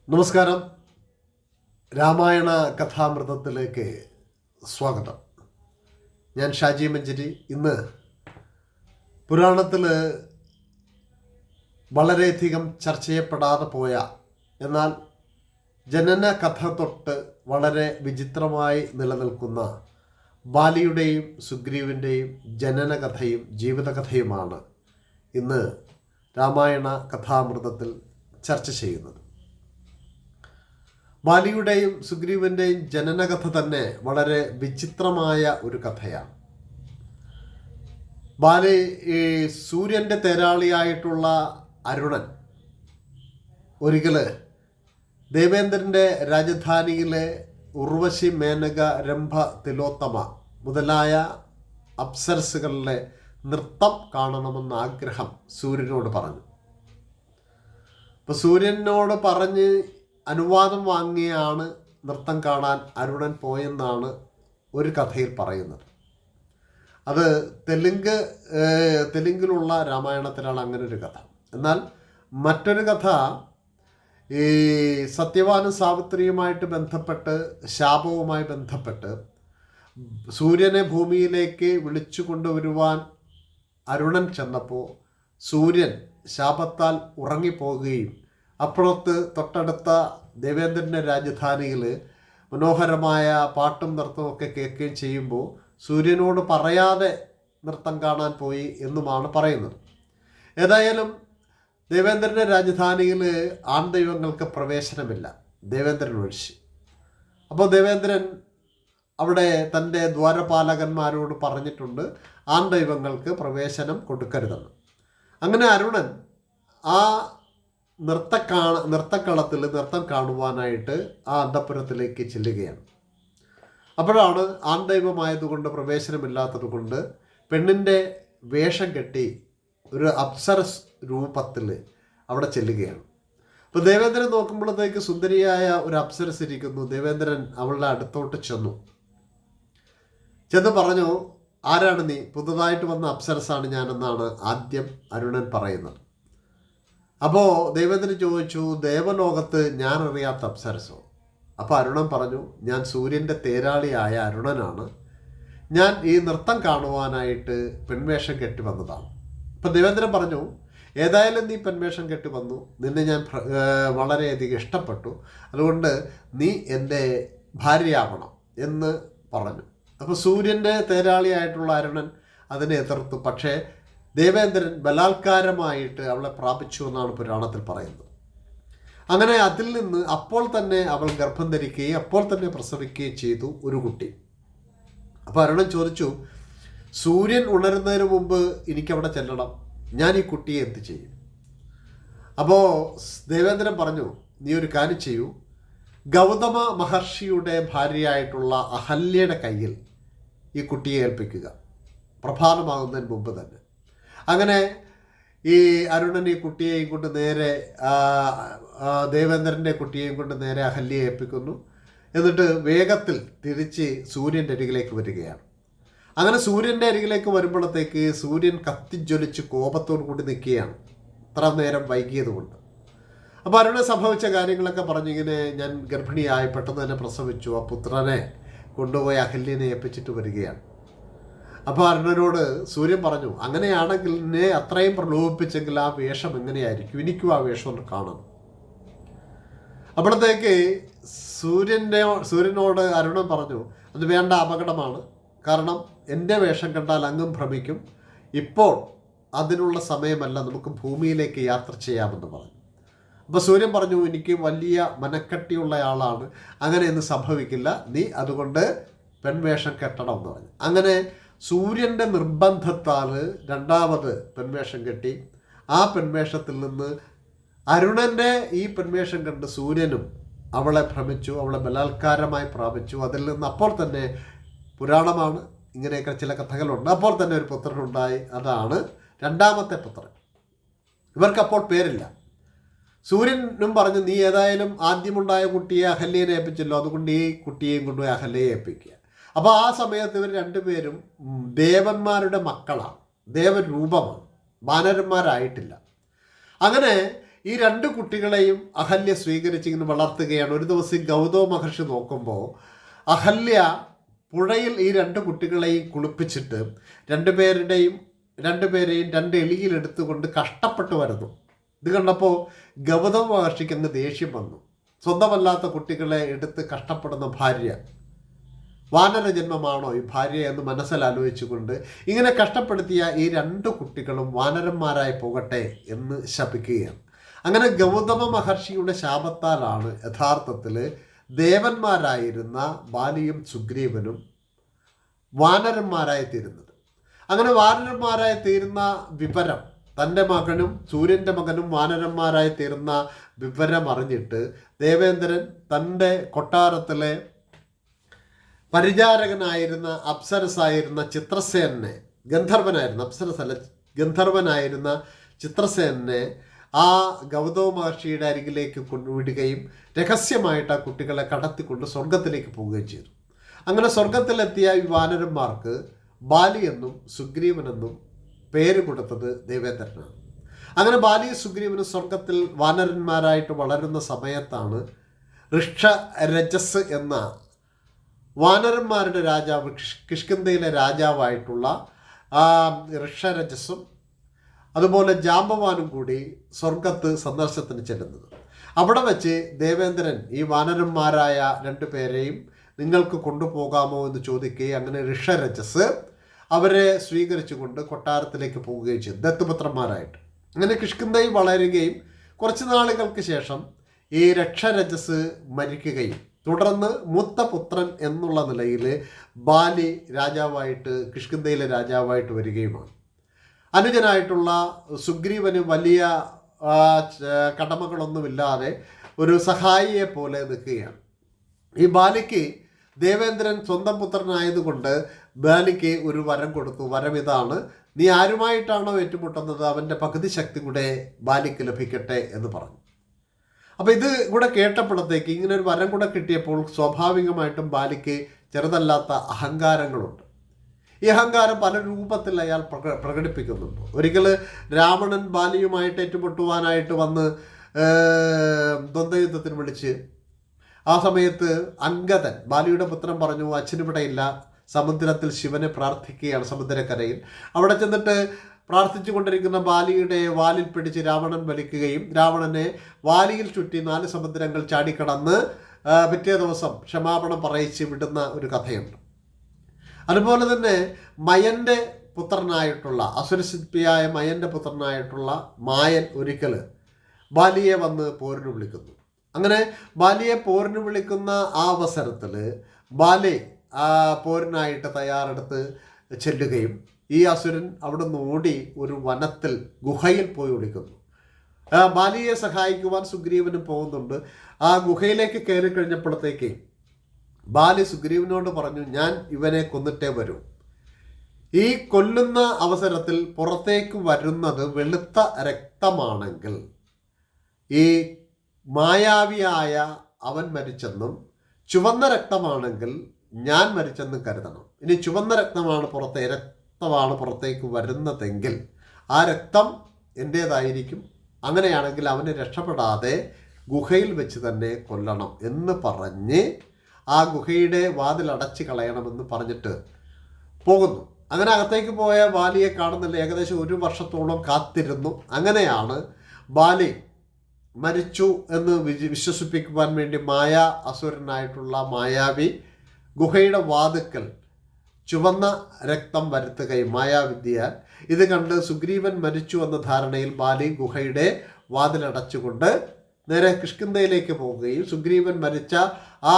നമസ്കാരം. രാമായണ കഥാമൃതത്തിലേക്ക് സ്വാഗതം. ഞാൻ ഷാജി മഞ്ചേരി. ഇന്ന് പുരാണത്തിൽ വളരെയധികം ചർച്ച ചെയ്യപ്പെടാതെ പോയ, എന്നാൽ ജനന കഥ തൊട്ട് വളരെ വിചിത്രമായി നിലനിൽക്കുന്ന ബാലിയുടെയും സുഗ്രീവൻ്റെയും ജനനകഥയും ജീവിതകഥയുമാണ് ഇന്ന് രാമായണ കഥാമൃതത്തിൽ ചർച്ച ചെയ്യുന്നത്. ബാലിയുടെയും സുഗ്രീവൻ്റെയും ജനനകഥ തന്നെ വളരെ വിചിത്രമായ ഒരു കഥയാണ്. ബാലി സൂര്യൻ്റെ തേരാളിയായിട്ടുള്ള അരുണൻ ഒരിക്കൽ ദേവേന്ദ്രൻ്റെ രാജധാനിയിലെ ഉർവശി, മേനക, രംഭ, തിലോത്തമ മുതലായ അപ്സരസുകളിലെ നൃത്തം കാണണമെന്ന ആഗ്രഹം സൂര്യനോട് പറഞ്ഞു. അപ്പോൾ സൂര്യനോട് പറഞ്ഞ് അനുവാദം വാങ്ങിയാണ് നൃത്തം കാണാൻ അരുണൻ പോയെന്നാണ് ഒരു കഥയിൽ പറയുന്നത്. അത് തെലുങ്കിലുള്ള രാമായണത്തിലാണ് അങ്ങനെ ഒരു കഥ. എന്നാൽ മറ്റൊരു കഥ ഈ സത്യവാനും സാവിത്രിയുമായിട്ട് ബന്ധപ്പെട്ട്, ശാപവുമായി ബന്ധപ്പെട്ട് സൂര്യനെ ഭൂമിയിലേക്ക് വിളിച്ചു കൊണ്ടുവരുവാൻ അരുണൻ ചെന്നപ്പോൾ സൂര്യൻ ശാപത്താൽ ഉറങ്ങിപ്പോകുകയും അപ്പുറത്ത് തൊട്ടടുത്ത ദേവേന്ദ്രൻ്റെ രാജധാനിയിൽ മനോഹരമായ പാട്ടും നൃത്തവും ഒക്കെ കേൾക്കുകയും ചെയ്യുമ്പോൾ സൂര്യനോട് പറയാതെ നൃത്തം കാണാൻ പോയി എന്നുമാണ് പറയുന്നത്. ഏതായാലും ദേവേന്ദ്രൻ്റെ രാജധാനിയിൽ ആൺദൈവങ്ങൾക്ക് പ്രവേശനമില്ല, ദേവേന്ദ്രൻ ഒഴിച്ച്. അപ്പോൾ ദേവേന്ദ്രൻ അവിടെ തൻ്റെ ദ്വാരപാലകന്മാരോട് പറഞ്ഞിട്ടുണ്ട് ആൺദൈവങ്ങൾക്ക് പ്രവേശനം കൊടുക്കരുതെന്ന്. അങ്ങനെ അരുണൻ ആ നൃത്തക്കളത്തിൽ നൃത്തം കാണുവാനായിട്ട് ആ അന്തഃപുരത്തിലേക്ക് ചെല്ലുകയാണ്. അപ്പോഴാണ് ആൺദൈവമായതുകൊണ്ട് പ്രവേശനമില്ലാത്തത് കൊണ്ട് പെണ്ണിൻ്റെ വേഷം കെട്ടി ഒരു അപ്സരസ് രൂപത്തിൽ അവിടെ ചെല്ലുകയാണ്. അപ്പോൾ ദേവേന്ദ്രൻ നോക്കുമ്പോഴത്തേക്ക് സുന്ദരിയായ ഒരു അപ്സരസ് ഇരിക്കുന്നു. ദേവേന്ദ്രൻ അവളുടെ അടുത്തോട്ട് ചെന്ന് പറഞ്ഞു, ആരാണ് നീ? പുതുതായിട്ട് വന്ന അപ്സരസാണ് ഞാനെന്നാണ് ആദ്യം അരുണൻ പറയുന്നത്. അപ്പോൾ ദേവേന്ദ്രൻ ചോദിച്ചു, ദേവലോകത്ത് ഞാൻ അറിയാത്ത അപ്സരസോ? അപ്പോൾ അരുണൻ പറഞ്ഞു, ഞാൻ സൂര്യൻ്റെ തേരാളിയായ അരുണനാണ്. ഞാൻ ഈ നൃത്തം കാണുവാനായിട്ട് പെൺവേഷം കെട്ടി വന്നതാണ്. അപ്പോൾ ദേവേന്ദ്രൻ പറഞ്ഞു, ഏതായാലും നീ പെൺവേഷം കെട്ടി വന്നു, നിന്നെ ഞാൻ വളരെയധികം ഇഷ്ടപ്പെട്ടു, അതുകൊണ്ട് നീ എൻ്റെ ഭാര്യയാവണം എന്ന് പറഞ്ഞു. അപ്പോൾ സൂര്യൻ്റെ തേരാളിയായിട്ടുള്ള അരുണൻ അതിനെ എതിർത്തു. പക്ഷേ ദേവേന്ദ്രൻ ബലാത്കാരമായിട്ട് അവളെ പ്രാപിച്ചു എന്നാണ് പുരാണത്തിൽ പറയുന്നത്. അങ്ങനെ അതിൽ നിന്ന് അപ്പോൾ തന്നെ അവൾ ഗർഭം ധരിക്കുകയും അപ്പോൾ തന്നെ പ്രസവിക്കുകയും ചെയ്തു ഒരു കുട്ടി. അപ്പോൾ അരുണൻ ചോദിച്ചു, സൂര്യൻ ഉണരുന്നതിന് മുമ്പ് എനിക്കവിടെ ചെല്ലണം, ഞാൻ ഈ കുട്ടിയെ എന്ത് ചെയ്യും? അപ്പോൾ ദേവേന്ദ്രൻ പറഞ്ഞു, നീ ഒരു കാര്യം ചെയ്യൂ, ഗൗതമ മഹർഷിയുടെ ഭാര്യയായിട്ടുള്ള അഹല്യയുടെ കയ്യിൽ ഈ കുട്ടിയെ ഏൽപ്പിക്കുക, പ്രഭാതമാകുന്നതിന് മുമ്പ് തന്നെ. അങ്ങനെ ഈ അരുണൻ ഈ കുട്ടിയെയും കൊണ്ട് നേരെ ദേവേന്ദ്രൻ്റെ കുട്ടിയെയും കൊണ്ട് നേരെ അഹല്യയെ ഏൽപ്പിക്കുന്നു. എന്നിട്ട് വേഗത്തിൽ തിരിച്ച് സൂര്യൻ്റെ അരികിലേക്ക് വരികയാണ്. അങ്ങനെ സൂര്യൻ്റെ അരികിലേക്ക് വരുമ്പോഴത്തേക്ക് സൂര്യൻ കത്തിജ്വലിച്ച് കോപത്തോടു കൂടി നിൽക്കുകയാണ്, ഇത്ര നേരം വൈകിയത് കൊണ്ട്. അപ്പോൾ അരുണൻ സംഭവിച്ച കാര്യങ്ങളൊക്കെ പറഞ്ഞു. ഇങ്ങനെ ഞാൻ ഗർഭിണിയായി പെട്ടെന്ന് തന്നെ പ്രസവിച്ചു, ആ പുത്രനെ കൊണ്ടുപോയി അഹല്യനെ ഏൽപ്പിച്ചിട്ട് വരികയാണ്. അപ്പോൾ അരുണനോട് സൂര്യൻ പറഞ്ഞു, അങ്ങനെയാണെങ്കിൽ എന്നെ അത്രയും പ്രലോഭിപ്പിച്ചെങ്കിൽ ആ വേഷം എങ്ങനെയായിരിക്കും? എനിക്കും ആ വേഷം ഒന്ന് കാണണം. അപ്പോഴത്തേക്ക് സൂര്യനോട് അരുണൻ പറഞ്ഞു, അത് വേണ്ട, അപകടമാണ്. കാരണം എൻ്റെ വേഷം കണ്ടാൽ അങ്ങും ഭ്രമിക്കും. ഇപ്പോൾ അതിനുള്ള സമയമല്ല, നമുക്ക് ഭൂമിയിലേക്ക് യാത്ര ചെയ്യാമെന്ന് പറഞ്ഞു. അപ്പോൾ സൂര്യൻ പറഞ്ഞു, എനിക്ക് വലിയ മനക്കട്ടിയുള്ള ആളാണ്, അങ്ങനെയൊന്നും സംഭവിക്കില്ല, നീ അതുകൊണ്ട് പെൺവേഷം കെട്ടണം എന്ന് പറഞ്ഞു. അങ്ങനെ സൂര്യൻ്റെ നിർബന്ധത്താൽ രണ്ടാമത് പെൺവേഷം കെട്ടി. ആ പെൺവേഷത്തിൽ നിന്ന് അരുണൻ്റെ ഈ പെൺവേഷം കണ്ട് സൂര്യനും അവളെ ഭ്രമിച്ചു, അവളെ ബലാത്കാരമായി പ്രാപിച്ചു. അതിൽ നിന്ന് അപ്പോൾ തന്നെ, പുരാണമാണ്, ഇങ്ങനെയൊക്കെ ചില കഥകളുണ്ട്, അപ്പോൾ തന്നെ ഒരു പുത്രനുണ്ടായി. അതാണ് രണ്ടാമത്തെ പുത്രൻ. ഇവർക്കപ്പോൾ പേരില്ല. സൂര്യനും പറഞ്ഞു, നീ ഏതായാലും ആദ്യമുണ്ടായ കുട്ടിയെ അഹല്യനെ ഏൽപ്പിച്ചല്ലോ, അതുകൊണ്ട് ഈ കുട്ടിയെയും കൊണ്ടുപോയി അഹല്യയെ ഏൽപ്പിക്കുക. അപ്പോൾ ആ സമയത്ത് ഇവർ രണ്ടുപേരും ദേവന്മാരുടെ മക്കളാണ്, ദേവരൂപമാണ്, വാനരന്മാരായിട്ടില്ല. അങ്ങനെ ഈ രണ്ട് കുട്ടികളെയും അഹല്യ സ്വീകരിച്ചിങ്ങനെ വളർത്തുകയാണ്. ഒരു ദിവസം ഗൗതമ മഹർഷി നോക്കുമ്പോൾ അഹല്യ പുഴയിൽ ഈ രണ്ട് കുട്ടികളെയും കുളിപ്പിച്ചിട്ട് രണ്ടുപേരെയും രണ്ട് എളിയിലെടുത്തുകൊണ്ട് കഷ്ടപ്പെട്ട് വരുന്നു. ഇത് കണ്ടപ്പോൾ ഗൗതമ മഹർഷിക്ക് അങ്ങ് ദേഷ്യം വന്നു. സ്വന്തമല്ലാത്ത കുട്ടികളെ എടുത്ത് കഷ്ടപ്പെടുന്ന ഭാര്യ, വാനര ജന്മമാണോ ഈ ഭാര്യ എന്ന് മനസ്സിലാലോചിച്ചുകൊണ്ട് ഇങ്ങനെ കഷ്ടപ്പെടുത്തിയ ഈ രണ്ട് കുട്ടികളും വാനരന്മാരായി പോകട്ടെ എന്ന് ശപിക്കുകയാണ്. അങ്ങനെ ഗൗതമ മഹർഷിയുടെ ശാപത്താലാണ് യഥാർത്ഥത്തിൽ ദേവന്മാരായിരുന്ന ബാലിയും സുഗ്രീവനും വാനരന്മാരായി തീരുന്നത്. അങ്ങനെ വാനരന്മാരായി തീരുന്ന വിവരം തൻ്റെ മകനും സൂര്യൻ്റെ മകനും വാനരന്മാരായി തീർന്ന വിവരം അറിഞ്ഞിട്ട് ദേവേന്ദ്രൻ തൻ്റെ കൊട്ടാരത്തിലെ പരിചാരകനായിരുന്ന അപ്സരസായിരുന്ന ചിത്രസേനെ, ഗന്ധർവനായിരുന്ന ചിത്രസേനെ ആ ഗൗതമ മഹർഷിയുടെ അരികിലേക്ക് കൊണ്ടുവിടുകയും രഹസ്യമായിട്ട് ആ കുട്ടികളെ കടത്തിക്കൊണ്ട് സ്വർഗത്തിലേക്ക് പോവുകയും ചെയ്തു. അങ്ങനെ സ്വർഗത്തിലെത്തിയ ഈ വാനരന്മാർക്ക് ബാലി എന്നും സുഗ്രീവനെന്നും പേര് കൊടുത്തത് ദേവേന്ദ്രനാണ്. അങ്ങനെ ബാലി സുഗ്രീവനും സ്വർഗത്തിൽ വാനരന്മാരായിട്ട് വളരുന്ന സമയത്താണ് ഋഷരജസ് എന്ന വാനരന്മാരുടെ രാജാവ്, കിഷ്കിന്ധയിലെ രാജാവായിട്ടുള്ള ഋഷരജസും അതുപോലെ ജാമ്പവാനും കൂടി സ്വർഗത്ത് സന്ദർശനത്തിന് ചെല്ലുന്നത്. അവിടെ വെച്ച് ദേവേന്ദ്രൻ ഈ വാനരന്മാരായ രണ്ടുപേരെയും നിങ്ങൾക്ക് കൊണ്ടുപോകാമോ എന്ന് ചോദിക്കുകയും അങ്ങനെ ഋഷരജസ് അവരെ സ്വീകരിച്ചുകൊണ്ട് കൊട്ടാരത്തിലേക്ക് പോവുകയും ചെയ്തു, ദത്തുപുത്രന്മാരായിട്ട്. അങ്ങനെ കിഷ്കിന്ധയിൽ വളരുകയും കുറച്ച് നാളുകൾക്ക് ശേഷം ഈ ഋഷരജസ് മരിക്കുകയും തുടർന്ന് മൂത്ത പുത്രൻ എന്നുള്ള നിലയിൽ ബാലി രാജാവായിട്ട് കിഷ്കിന്ധയിലെ രാജാവായിട്ട് വരികയുമാണ്. അനുജനായിട്ടുള്ള സുഗ്രീവന് വലിയ കടമകളൊന്നുമില്ലാതെ ഒരു സഹായിയെ പോലെ നിൽക്കുകയാണ്. ഈ ബാലിക്ക് ദേവേന്ദ്രൻ സ്വന്തം പുത്രനായതുകൊണ്ട് ബാലിക്ക് ഒരു വരം കൊടുത്തു. വരം ഇതാണ്: നീ ആരുമായിട്ടാണോ ഏറ്റുമുട്ടുന്നത് അവൻ്റെ പകുതി ശക്തി കൂടെ ബാലിക്ക് ലഭിക്കട്ടെ എന്ന് പറഞ്ഞു. അപ്പോൾ ഇത് കൂടെ കേട്ടപ്പോഴത്തേക്ക്, ഇങ്ങനെ ഒരു വരം കൂടെ കിട്ടിയപ്പോൾ സ്വാഭാവികമായിട്ടും ബാലിക്ക് ചെറുതല്ലാത്ത അഹങ്കാരങ്ങളുണ്ട്. ഈ അഹങ്കാരം പല രൂപത്തിൽ അയാൾ പ്രകടിപ്പിക്കുന്നുണ്ട്. ഒരിക്കൽ രാവണൻ ബാലിയുമായിട്ട് ഏറ്റുമുട്ടുവാനായിട്ട് വന്ന് ദ്വന്ദ്വയുദ്ധത്തിന് വിളിച്ച്, ആ സമയത്ത് അങ്കദൻ ബാലിയുടെ പുത്രൻ പറഞ്ഞു, അച്ഛനിവിടെ ഇല്ല, സമുദ്രത്തിൽ ശിവനെ പ്രാർത്ഥിക്കുകയാണ് സമുദ്രക്കരയിൽ. അവിടെ ചെന്നിട്ട് പ്രാർത്ഥിച്ചു കൊണ്ടിരിക്കുന്ന ബാലിയുടെ വാലിൽ പിടിച്ച് രാവണൻ വലിക്കുകയും രാവണനെ വാലിയിൽ ചുറ്റി 4 സമുദ്രങ്ങൾ ചാടിക്കടന്ന് പിറ്റേ ദിവസം ക്ഷമാപണം പറയിച്ച് വിടുന്ന ഒരു കഥയുണ്ട്. അതുപോലെ തന്നെ മയൻ്റെ പുത്രനായിട്ടുള്ള, അസുരശില്പിയായ മയൻ്റെ പുത്രനായിട്ടുള്ള മായൻ ഒരിക്കൽ ബാലിയെ വന്ന് പോരിന് വിളിക്കുന്നു. അങ്ങനെ ബാലിയെ പോരിന് വിളിക്കുന്ന ആ അവസരത്തിൽ ബാലി പോരിനായിട്ട് തയ്യാറെടുത്ത് ചെല്ലുകയും ഈ അസുരൻ അവിടെ നിന്ന് ഓടി ഒരു വനത്തിൽ ഗുഹയിൽ പോയി ഒളിക്കുന്നു. ബാലിയെ സഹായിക്കുവാൻ സുഗ്രീവനും പോകുന്നുണ്ട്. ആ ഗുഹയിലേക്ക് കയറി കഴിഞ്ഞപ്പോഴത്തേക്ക് ബാലി സുഗ്രീവനോട് പറഞ്ഞു, ഞാൻ ഇവനെ കൊന്നിട്ടേ വരൂ. ഈ കൊല്ലുന്ന അവസരത്തിൽ പുറത്തേക്ക് വരുന്നത് വെളുത്ത രക്തമാണെങ്കിൽ ഈ മായാവിയായ അവൻ മരിച്ചെന്നും, ചുവന്ന രക്തമാണെങ്കിൽ ഞാൻ മരിച്ചെന്നും കരുതണം. ഇനി ചുവന്ന രക്തമാണ് പുറത്തേക്ക് വരുന്നതെങ്കിൽ ആ രക്തം എൻ്റേതായിരിക്കും. അങ്ങനെയാണെങ്കിൽ അവനെ രക്ഷപ്പെടാതെ ഗുഹയിൽ വെച്ച് തന്നെ കൊല്ലണം എന്ന് പറഞ്ഞ് ആ ഗുഹയുടെ വാതിലടച്ച് കളയണമെന്ന് പറഞ്ഞിട്ട് പോകുന്നു. അങ്ങനെ അകത്തേക്ക് പോയ ബാലിയെ കാണുന്നില്ല. ഏകദേശം 1 വർഷത്തോളം കാത്തിരുന്നു. അങ്ങനെയാണ് ബാലി മരിച്ചു എന്ന് വിശ്വസിപ്പിക്കുവാൻ വേണ്ടി അസുരനായിട്ടുള്ള മായാവി ഗുഹയുടെ വാതിക്കൽ ചുവന്ന രക്തം വരുത്തുകയും മായാവിദ്യയാൽ ഇത് കണ്ട് സുഗ്രീവൻ മരിച്ചു എന്ന ധാരണയിൽ ബാലി ഗുഹയുടെ വാതിലടച്ചുകൊണ്ട് നേരെ കിഷ്കിന്ധയിലേക്ക് പോവുകയും സുഗ്രീവൻ മരിച്ച ആ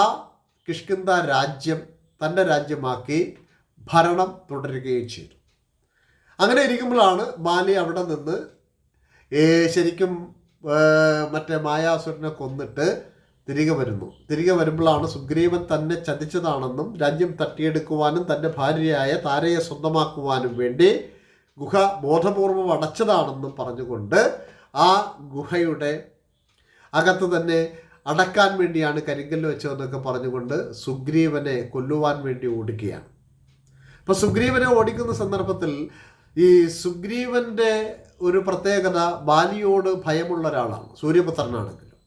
കിഷ്കിന്ധ രാജ്യം തൻ്റെ രാജ്യമാക്കി ഭരണം തുടരുകയും ചെയ്തു. അങ്ങനെ ഇരിക്കുമ്പോഴാണ് ബാലി അവിടെ നിന്ന് ശരിക്കും മറ്റേ മായാസുരനെ കൊന്നിട്ട് തിരികെ വരുമ്പോഴാണ് സുഗ്രീവൻ തന്നെ ചതിച്ചതാണെന്നും രാജ്യം തട്ടിയെടുക്കുവാനും തൻ്റെ ഭാര്യയായ താരയെ സ്വന്തമാക്കുവാനും വേണ്ടി ഗുഹ ബോധപൂർവം അടച്ചതാണെന്നും പറഞ്ഞുകൊണ്ട് ആ ഗുഹയുടെ അകത്ത് തന്നെ അടക്കാൻ വേണ്ടിയാണ് കരിങ്കല്ല് വെച്ചതെന്നൊക്കെ പറഞ്ഞുകൊണ്ട് സുഗ്രീവനെ കൊല്ലുവാൻ വേണ്ടി ഓടിക്കുകയാണ്. അപ്പോൾ സുഗ്രീവനെ ഓടിക്കുന്ന സന്ദർഭത്തിൽ ഈ സുഗ്രീവൻ്റെ ഒരു പ്രത്യേകത, ബാലിയോട് ഭയമുള്ള ഒരാളാണ്, സൂര്യപുത്രനാണെങ്കിലും.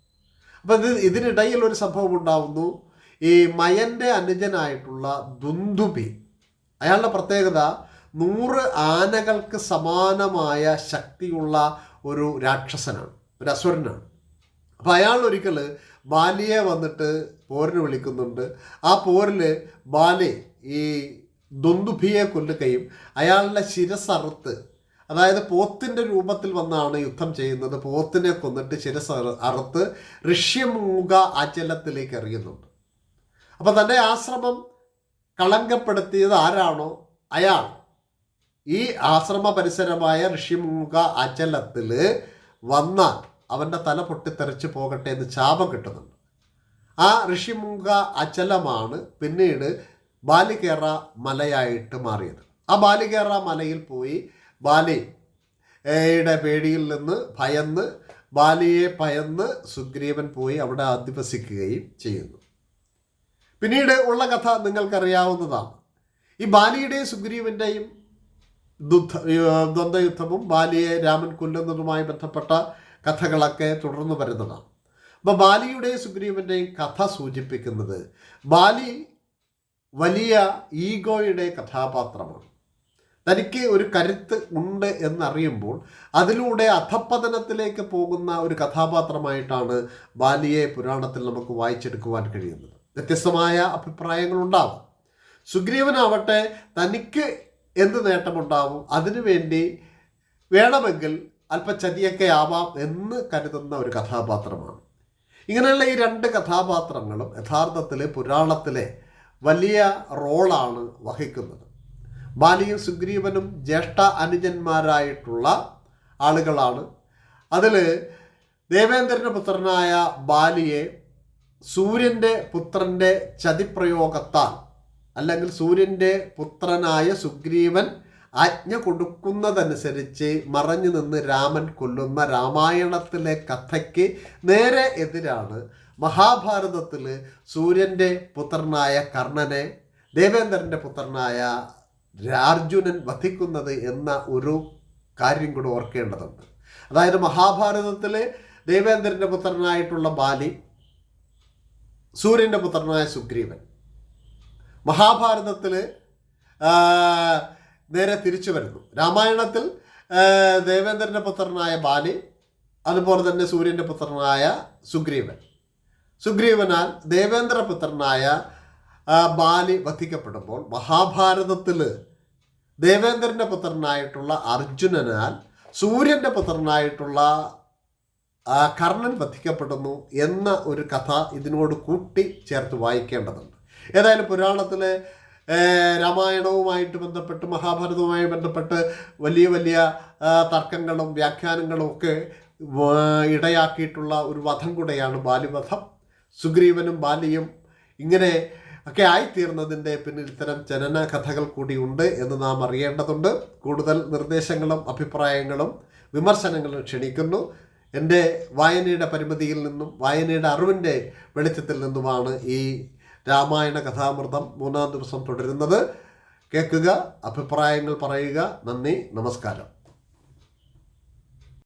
അപ്പം ഇതിനിടയിൽ ഒരു സംഭവം ഉണ്ടാവുന്നു. ഈ മയൻ്റെ അനുജനായിട്ടുള്ള ദുന്ദുബി, അയാളുടെ പ്രത്യേകത 100 ആനകൾക്ക് സമാനമായ ശക്തിയുള്ള ഒരു രാക്ഷസനാണ്, ഒരു അസുരനാണ്. അപ്പോൾ അയാൾ ഒരിക്കൽ ബാലിയെ വന്നിട്ട് പോരിന് വിളിക്കുന്നുണ്ട്. ആ പോരിൽ ബാലി ഈ ദുന്ദുഭിയെ കൊല്ലുകയും അയാളുടെ ശിരസ്സറുത്ത്, അതായത് പോത്തിൻ്റെ രൂപത്തിൽ വന്നാണ് യുദ്ധം ചെയ്യുന്നത്, പോത്തിനെ കൊന്നിട്ട് ശിരസ് അറുത്ത് ഋഷ്യമൂക അചലത്തിലേക്ക് എറിയുന്നുണ്ട്. അപ്പോൾ തൻ്റെ ആശ്രമം കളങ്കപ്പെടുത്തിയത് ആരാണോ അയാൾ ഈ ആശ്രമ പരിസരമായ ഋഷിമൂക അചലത്തിൽ വന്നാൽ അവൻ്റെ തല പൊട്ടിത്തെറിച്ച് പോകട്ടെ എന്ന് ശാപം കിട്ടുന്നുണ്ട്. ആ ഋഷിമൂക അചലമാണ് പിന്നീട് ബാലികേറ മലയായിട്ട് മാറിയത്. ആ ബാലികേറ മലയിൽ പോയി ബാലിയുടെ പേടിയിൽ നിന്ന് ബാലിയെ ഭയന്ന് സുഗ്രീവൻ പോയി അവിടെ അധിവസിക്കുകയും ചെയ്യുന്നു. പിന്നീട് ഉള്ള കഥ നിങ്ങൾക്കറിയാവുന്നതാണ്. ഈ ബാലിയുടെയും സുഗ്രീവൻ്റെയും ദ്വന്ദ്വയുദ്ധവും ബാലിയെ രാമൻ കൊല്ലുന്നതുമായി ബന്ധപ്പെട്ട കഥകളൊക്കെ തുടർന്ന് വരുന്നതാണ്. അപ്പോൾ ബാലിയുടെയും സുഗ്രീവൻ്റെയും കഥ സൂചിപ്പിക്കുന്നത് ബാലി വലിയ ഈഗോയുടെ കഥാപാത്രമാണ്. തനിക്ക് ഒരു കരുത്ത് ഉണ്ട് എന്നറിയുമ്പോൾ അതിലൂടെ അധപ്പതനത്തിലേക്ക് പോകുന്ന ഒരു കഥാപാത്രമായിട്ടാണ് ബാലിയെ പുരാണത്തിൽ നമുക്ക് വായിച്ചെടുക്കുവാൻ കഴിയുന്നത്. വ്യത്യസ്തമായ അഭിപ്രായങ്ങളുണ്ടാവും. സുഗ്രീവനാവട്ടെ തനിക്ക് എന്ത് നേട്ടമുണ്ടാവും, അതിനുവേണ്ടി വേണമെങ്കിൽ അല്പചതിയൊക്കെ ആവാം എന്ന് കരുതുന്ന ഒരു കഥാപാത്രമാണ്. ഇങ്ങനെയുള്ള ഈ 2 കഥാപാത്രങ്ങളും യഥാർത്ഥത്തിൽ പുരാണത്തിലെ വലിയ റോളാണ് വഹിക്കുന്നത്. ബാലിയും സുഗ്രീവനും ജ്യേഷ്ഠ അനുജന്മാരായിട്ടുള്ള ആളുകളാണ്. അതിൽ ദേവേന്ദ്രൻ്റെ പുത്രനായ ബാലിയെ സൂര്യൻ്റെ പുത്രൻ്റെ ചതിപ്രയോഗത്താൽ, അല്ലെങ്കിൽ സൂര്യൻ്റെ പുത്രനായ സുഗ്രീവൻ ആജ്ഞ കൊടുക്കുന്നതനുസരിച്ച് മറഞ്ഞു നിന്ന് രാമൻ കൊല്ലുന്ന രാമായണത്തിലെ കഥയ്ക്ക് നേരെ എതിരാണ് മഹാഭാരതത്തിൽ സൂര്യൻ്റെ പുത്രനായ കർണനെ ദേവേന്ദ്രൻ്റെ പുത്രനായ അർജുനൻ വധിക്കുന്നത് എന്ന ഒരു കാര്യം കൂടി ഓർക്കേണ്ടതുണ്ട്. അതായത് മഹാഭാരതത്തിൽ ദേവേന്ദ്രൻ്റെ പുത്രനായിട്ടുള്ള ബാലി, സൂര്യൻ്റെ പുത്രനായ സുഗ്രീവൻ. മഹാഭാരതത്തിൽ നേരെ തിരിച്ചു വരുന്നു. രാമായണത്തിൽ ദേവേന്ദ്രൻ്റെ പുത്രനായ ബാലി, അതുപോലെ തന്നെ സൂര്യൻ്റെ പുത്രനായ സുഗ്രീവനാൽ ദേവേന്ദ്രപുത്രനായ ബാലി വധിക്കപ്പെടുമ്പോൾ, മഹാഭാരതത്തിൽ ദേവേന്ദ്രൻ്റെ പുത്രനായിട്ടുള്ള അർജുനനാൽ സൂര്യൻ്റെ പുത്രനായിട്ടുള്ള കർണൻ വധിക്കപ്പെടുന്നു എന്ന ഒരു കഥ ഇതിനോട് കൂട്ടി ചേർത്ത് വായിക്കേണ്ടതുണ്ട്. ഏതായാലും പുരാണത്തിലെ രാമായണവുമായിട്ട് ബന്ധപ്പെട്ട് മഹാഭാരതവുമായി ബന്ധപ്പെട്ട് വലിയ വലിയ തർക്കങ്ങളും വ്യാഖ്യാനങ്ങളും ഒക്കെ ഇടയാക്കിയിട്ടുള്ള ഒരു വധം കൂടെയാണ് ബാലിവധം. സുഗ്രീവനും ബാലിയും ഇങ്ങനെ ഒക്കെ ആയിത്തീർന്നതിൻ്റെ പിന്നിൽ ഇത്തരം ജനന കഥകൾ കൂടിയുണ്ട് എന്ന് നാം അറിയേണ്ടതുണ്ട്. കൂടുതൽ നിർദ്ദേശങ്ങളും അഭിപ്രായങ്ങളും വിമർശനങ്ങളും ക്ഷണിക്കുന്നു. എൻ്റെ വായനയുടെ പരിമിതിയിൽ നിന്നും വായനയുടെ അറിവിൻ്റെ വെളിച്ചത്തിൽ നിന്നുമാണ് ഈ രാമായണ കഥാമൃതം 3-ാം ദിവസം തുടരുന്നത്. കേൾക്കുക, അഭിപ്രായങ്ങൾ പറയുക. നന്ദി, നമസ്കാരം.